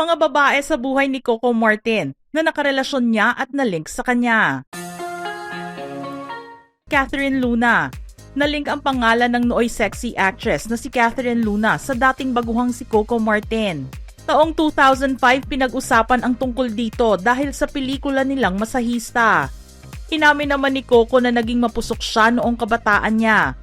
Mga babae sa buhay ni Coco Martin na nakarelasyon niya at na-link sa kanya. Catherine Luna. Na-link ang pangalan ng nooy sexy actress na si Catherine Luna sa dating baguhang si Coco Martin. Taong 2005 pinag-usapan ang tungkol dito dahil sa pelikula nilang Masahista. Inamin naman ni Coco na naging mapusok siya noong kabataan niya.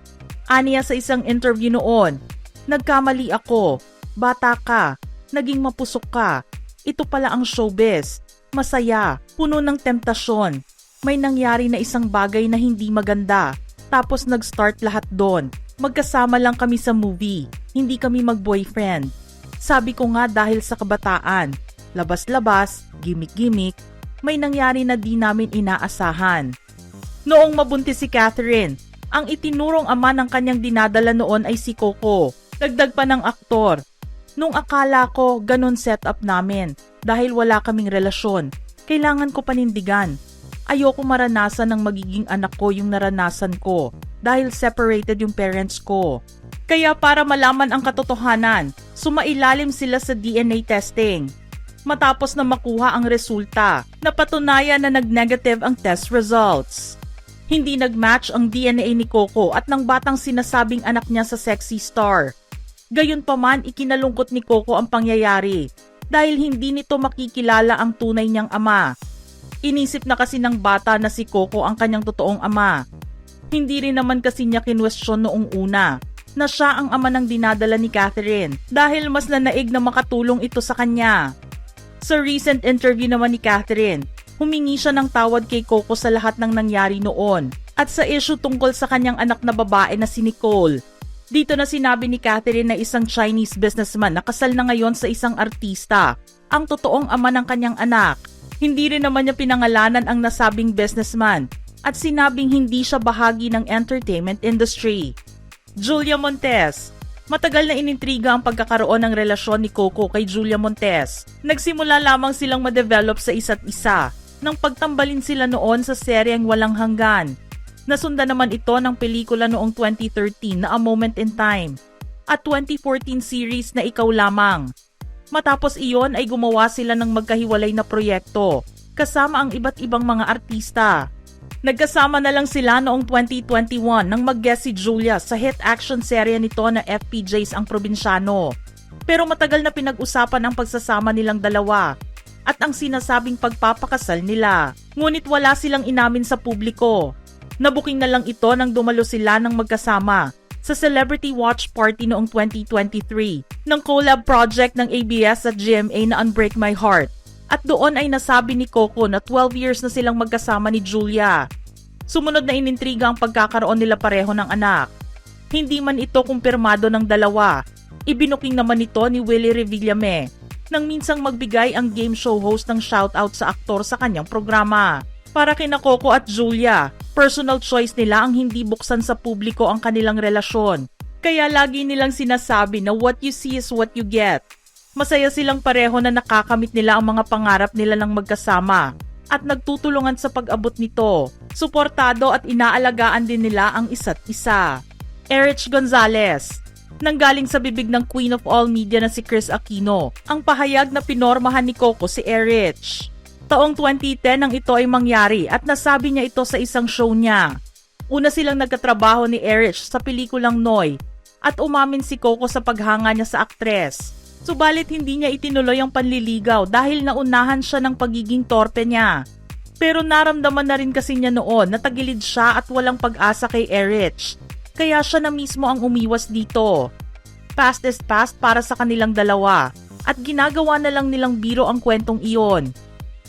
Aniya sa isang interview noon, "Nagkamali ako, bata ka, naging mapusok ka. Ito pala ang showbiz. Masaya, puno ng temptasyon. May nangyari na isang bagay na hindi maganda. Tapos nag-start lahat doon. Magkasama lang kami sa movie. Hindi kami mag-boyfriend. Sabi ko nga dahil sa kabataan. Labas-labas, gimmick-gimmick. May nangyari na di namin inaasahan." Noong mabuntis si Catherine, ang itinurong ama ng kanyang dinadala noon ay si Coco. Dagdag pa ng aktor, "Nung akala ko ganun setup namin dahil wala kaming relasyon, kailangan ko panindigan. Ayoko maranasan ng magiging anak ko yung naranasan ko dahil separated yung parents ko. Kaya para malaman ang katotohanan, sumailalim sila sa DNA testing. Matapos na makuha ang resulta, napatunayan na nag-negative ang test results. Hindi nag-match ang DNA ni Coco at ng batang sinasabing anak niya sa sexy star. Gayunpaman, ikinalungkot ni Coco ang pangyayari dahil hindi nito makikilala ang tunay niyang ama. Inisip na kasi ng bata na si Coco ang kanyang totoong ama. Hindi rin naman kasi niya kinwestiyon noong una na siya ang ama ng dinadala ni Catherine dahil mas nanaig na makatulong ito sa kanya. Sa recent interview naman ni Catherine, humingi siya ng tawad kay Coco sa lahat ng nangyari noon at sa issue tungkol sa kanyang anak na babae na si Nicole. Dito na sinabi ni Catherine na isang Chinese businessman na kasal na ngayon sa isang artista, ang totoong ama ng kanyang anak. Hindi rin naman niya pinangalanan ang nasabing businessman at sinabing hindi siya bahagi ng entertainment industry. Julia Montes. Matagal na inintriga ang pagkakaroon ng relasyon ni Coco kay Julia Montes. Nagsimula lamang silang ma-develop sa isa't isa nang pagtambalin sila noon sa seryeng Walang Hanggan. Nasundan naman ito ng pelikula noong 2013 na A Moment in Time at 2014 series na Ikaw Lamang. Matapos iyon ay gumawa sila ng magkahiwalay na proyekto kasama ang iba't ibang mga artista. Nagkasama na lang sila noong 2021 nang mag-guest si Julia sa hit action serye nito na FPJs Ang Probinsyano. Pero matagal na pinag-usapan ang pagsasama nilang dalawa at ang sinasabing pagpapakasal nila. Ngunit wala silang inamin sa publiko. Nabuking na lang ito nang dumalo sila ng magkasama sa Celebrity Watch Party noong 2023 ng collab project ng ABS at GMA na Unbreak My Heart. At doon ay nasabi ni Coco na 12 years na silang magkasama ni Julia. Sumunod na inintriga ang pagkakaroon nila pareho ng anak. Hindi man ito kumpirmado ng dalawa. Ibinuking naman ito ni Willie Revillame nang minsang magbigay ang game show host ng shoutout sa aktor sa kanyang programa. Para kina Coco at Julia, personal choice nila ang hindi buksan sa publiko ang kanilang relasyon. Kaya lagi nilang sinasabi na what you see is what you get. Masaya silang pareho na nakakamit nila ang mga pangarap nila ng magkasama at nagtutulungan sa pag-abot nito. Suportado at inaalagaan din nila ang isa't isa. Erich Gonzalez. Nanggaling sa bibig ng Queen of All Media na si Chris Aquino, ang pahayag na pinormahan ni Coco si Erich. Taong 2010 nang ito ay mangyari at nasabi niya ito sa isang show niya. Una silang nagkatrabaho ni Erich sa pelikulang Noy at umamin si Coco sa paghanga niya sa aktres. Subalit hindi niya itinuloy ang panliligaw dahil naunahan siya ng pagiging torpe niya. Pero naramdaman na rin kasi niya noon na tagilid siya at walang pag-asa kay Erich. Kaya siya na mismo ang umiwas dito. Past is past para sa kanilang dalawa at ginagawa na lang nilang biro ang kwentong iyon.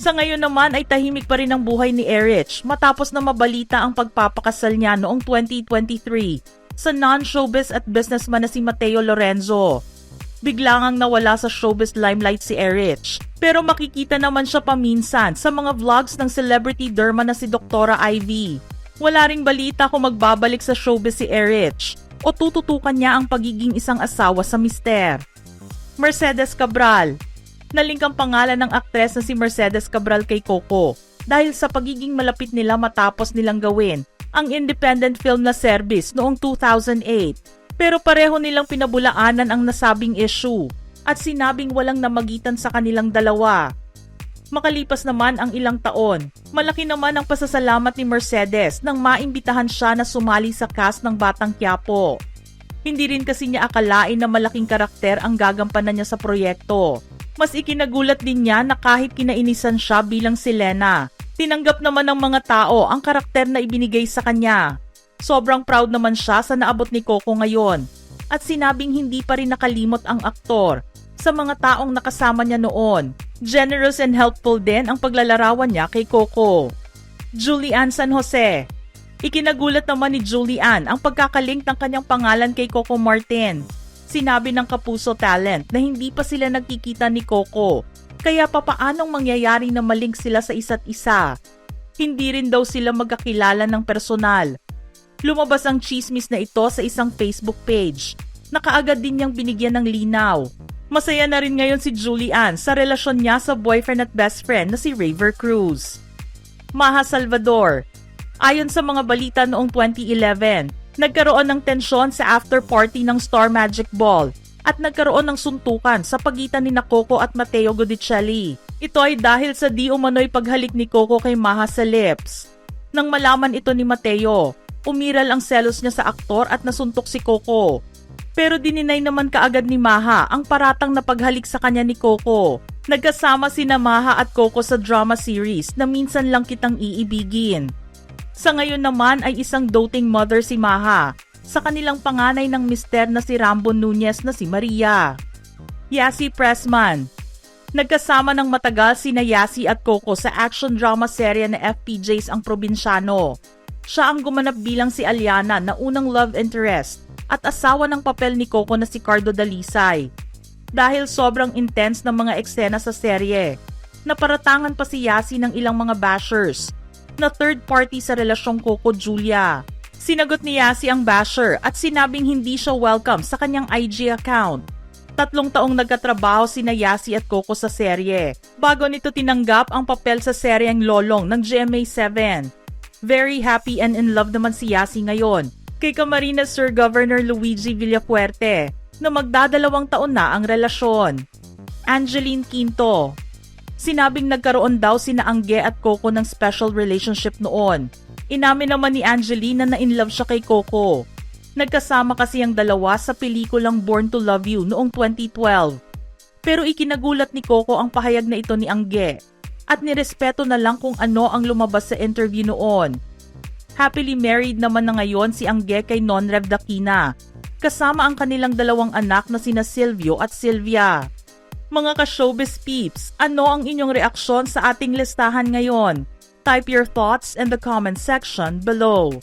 Sa ngayon naman ay tahimik pa rin ang buhay ni Erich matapos na mabalita ang pagpapakasal niya noong 2023 sa non-showbiz at businessman na si Mateo Lorenzo. Bigla ngang nawala sa showbiz limelight si Erich, pero makikita naman siya paminsan sa mga vlogs ng celebrity derma na si Dr. Ivy. Wala ring balita kung magbabalik sa showbiz si Erich o tututukan niya ang pagiging isang asawa sa mister. Mercedes Cabral. Nalink ang pangalan ng aktres na si Mercedes Cabral kay Coco dahil sa pagiging malapit nila matapos nilang gawin ang independent film na Service noong 2008. Pero pareho nilang pinabulaanan ang nasabing issue. at sinabing walang namagitan sa kanilang dalawa. Makalipas naman ang ilang taon, malaki naman ang pasasalamat ni Mercedes nang maimbitahan siya na sumali sa cast ng Batang Quiapo. Hindi rin kasi niya akalain na malaking karakter ang gagampanan niya sa proyekto. Mas ikinagulat din niya na kahit kinainisan siya bilang si Lena, tinanggap naman ng mga tao ang karakter na ibinigay sa kanya. Sobrang proud naman siya sa naabot ni Coco ngayon at sinabing hindi pa rin nakalimot ang aktor sa mga taong nakasama niya noon. Generous and helpful din ang paglalarawan niya kay Coco. Julian San Jose. Ikinagulat naman ni Julian ang pagkakalink ng kanyang pangalan kay Coco Martin. Sinabi ng Kapuso Talent na hindi pa sila nagkikita ni Coco, kaya papaanong mangyayari na malink sila sa isa't isa. Hindi rin daw sila magkakilala ng personal. Lumabas ang chismis na ito sa isang Facebook page. Nakaagad din niyang binigyan ng linaw. Masaya na rin ngayon si Julian sa relasyon niya sa boyfriend at best friend na si Raver Cruz. Maha Salvador. Ayon sa mga balita noong 2011, nagkaroon ng tensyon sa after party ng Star Magic Ball at nagkaroon ng suntukan sa pagitan ni Coco at Mateo Godicelli. Ito ay dahil sa di umano'y paghalik ni Coco kay Maha sa lips. Nang malaman ito ni Mateo, umiral ang selos niya sa aktor at nasuntok si Coco. Pero dininay naman kaagad ni Maha ang paratang na paghalik sa kanya ni Coco. Nagkasama sina Maha at Coco sa drama series na Minsan Lang Kitang Iibigin. Sa ngayon naman ay isang doting mother si Maha sa kanilang panganay ng mister na si Rambo Nunez na si Maria. Yasi Pressman. Nagkasama ng matagal sina Yasi at Coco sa action drama serye na FPJs Ang Probinsyano. Siya ang gumanap bilang si Aliana na unang love interest at asawa ng papel ni Coco na si Cardo Dalisay. Dahil sobrang intense ng mga eksena sa serye, naparatangan pa si Yasi ng ilang mga bashers na third party sa relasyong Coco-Julia. Sinagot ni Yasi ang basher at sinabing hindi siya welcome sa kanyang IG account. 3 taong nagkatrabaho sina Yasi at Coco sa serye bago nito tinanggap ang papel sa seryeng Lolong ng GMA7. Very happy and in love naman si Yasi ngayon kay Camarines Sur Governor Luigi Villafuerte na magdadalawang taon na ang relasyon. Angeline Quinto. Sinabing nagkaroon daw sina Angge at Coco ng special relationship noon. Inamin naman ni Angeline na na-inlove siya kay Coco. Nagkasama kasi ang dalawa sa pelikulang Born to Love You noong 2012. Pero ikinagulat ni Coco ang pahayag na ito ni Angge at nirespeto na lang kung ano ang lumabas sa interview noon. Happily married naman na ngayon si Angge kay Nonrev Dakina, kasama ang kanilang 2 anak na sina Silvio at Sylvia. Mga ka-showbiz peeps, ano ang inyong reaksyon sa ating listahan ngayon? Type your thoughts in the comment section below.